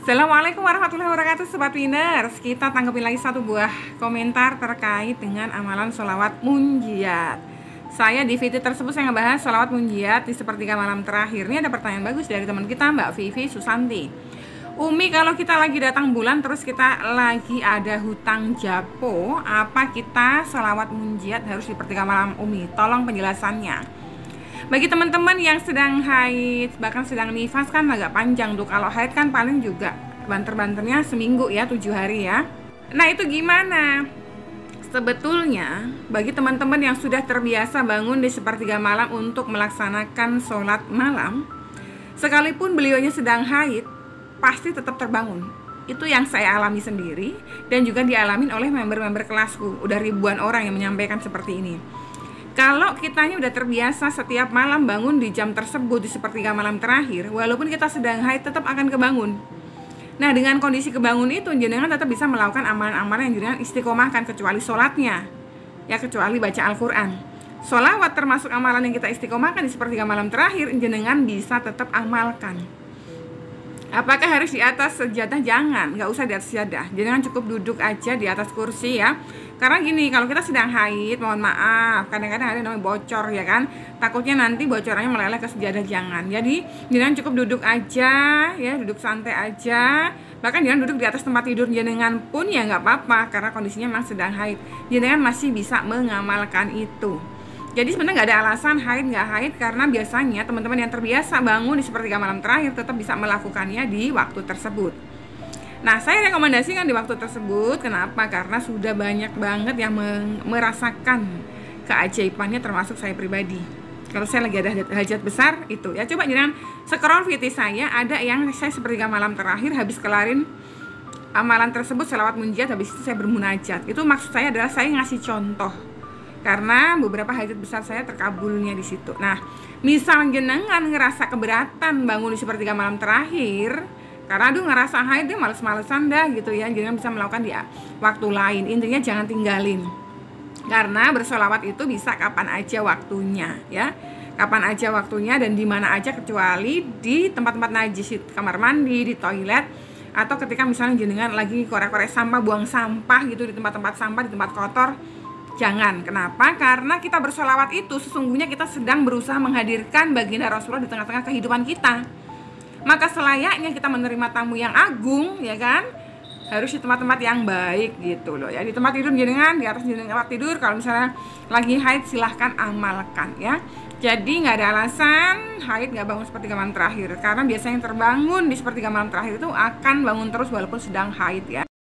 Assalamualaikum warahmatullahi wabarakatuh Sobat Winners. Kita tanggapin lagi satu buah komentar terkait dengan amalan sholawat munjiat. Saya di video tersebut saya ngebahas sholawat munjiat di sepertiga malam terakhir. Ini ada pertanyaan bagus dari teman kita Mbak Vivi Susanti. Umi, kalau kita lagi datang bulan terus kita lagi ada hutang japo, apa kita sholawat munjiat harus di sepertiga malam Umi? Tolong penjelasannya. Bagi teman-teman yang sedang haid, bahkan sedang nifas kan agak panjang tuh. Kalau haid kan paling juga banter-banternya seminggu ya, 7 hari ya. Nah itu gimana? Sebetulnya bagi teman-teman yang sudah terbiasa bangun di sepertiga malam untuk melaksanakan sholat malam, sekalipun beliaunya sedang haid, pasti tetap terbangun. Itu yang saya alami sendiri dan juga dialamin oleh member-member kelasku. Udah ribuan orang yang menyampaikan seperti ini. Kalau kitanya udah terbiasa setiap malam bangun di jam tersebut di sepertiga malam terakhir, walaupun kita sedang haid tetap akan kebangun. Nah dengan kondisi kebangun itu jenengan tetap bisa melakukan amalan-amalan yang jenengan istiqomahkan, kecuali sholatnya ya, kecuali baca Al-Quran. Sholawat termasuk amalan yang kita istiqomahkan di sepertiga malam terakhir, jenengan bisa tetap amalkan. Apakah harus di atas sejadah? Jangan, nggak usah di atas sejadah. Jangan cukup duduk aja di atas kursi ya. Karena gini, kalau kita sedang haid, mohon maaf, kadang-kadang ada namanya bocor ya kan. Takutnya nanti bocorannya meleleh ke sejadah, jangan. Jadi jangan cukup duduk aja ya, duduk santai aja. Bahkan jangan duduk di atas tempat tidur jenengan pun ya nggak apa-apa, karena kondisinya memang sedang haid. Jenengan masih bisa mengamalkan itu. Jadi sebenarnya nggak ada alasan haid nggak haid, karena biasanya teman-teman yang terbiasa bangun di sepertiga malam terakhir tetap bisa melakukannya di waktu tersebut. Nah saya rekomendasikan di waktu tersebut. Kenapa? Karena sudah banyak banget yang merasakan keajaibannya, termasuk saya pribadi. Kalau saya lagi ada hajat besar itu ya, coba jangan scroll video saya, ada yang saya sepertiga malam terakhir habis kelarin amalan tersebut sholawat munjiat, habis itu saya bermunajat. Itu maksud saya adalah saya ngasih contoh, karena beberapa hajat besar saya terkabulnya di situ. Nah, misal jenengan ngerasa keberatan bangun di sepertiga malam terakhir, karena aduh ngerasa haid dia males-malesan dah gitu ya, jenengan bisa melakukan di waktu lain. Intinya jangan tinggalin, karena bersolawat itu bisa kapan aja waktunya ya, kapan aja waktunya dan di mana aja, kecuali di tempat-tempat najis, di kamar mandi, di toilet, atau ketika misalnya jenengan lagi korek-korek sampah, buang sampah gitu di tempat-tempat sampah, di tempat kotor. Jangan. Kenapa? Karena kita bersolawat itu sesungguhnya kita sedang berusaha menghadirkan baginda Rasulullah di tengah-tengah kehidupan kita. Maka selayaknya kita menerima tamu yang agung ya kan, harus di tempat-tempat yang baik gitu loh ya. Di tempat tidur jenengan, di atas jenengan tempat tidur, kalau misalnya lagi haid silahkan amalkan ya. Jadi nggak ada alasan haid nggak bangun sepertiga malam terakhir, karena biasanya yang terbangun di sepertiga malam terakhir itu akan bangun terus walaupun sedang haid ya.